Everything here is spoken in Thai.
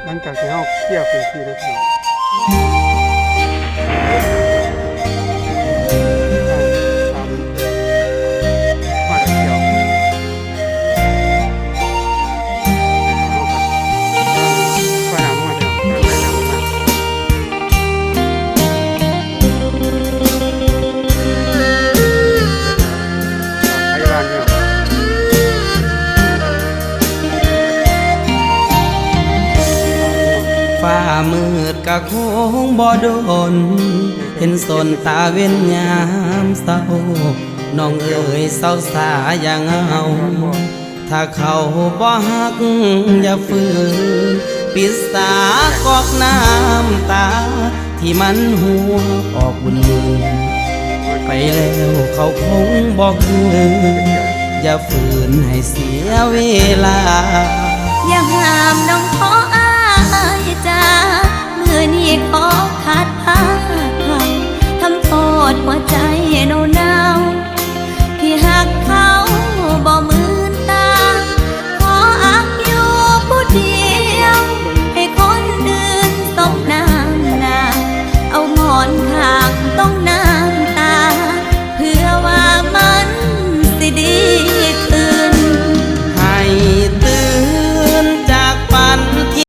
หลังจากที่เราเที่ยวพื้นที่แล้วพี่น้องมาเที่ยวก็น้ำมาเที่ยวน้ำไปน้ำมาพยาบาลเนี่ยฟ้ามืดกะคงบ่โดนเห็นสนตาเว้นยามเศร้าน้องเอ๋ยเศร้าสาอย่างเอาถ้าเขาบ่ฮักอย่าฝืนปิดสากอกน้ำตาที่มันหัวออกบุญมือไปแล้วเขาคงบอกคืนอย่าฝืนให้เสียเวลาอย่าห้ามน้อง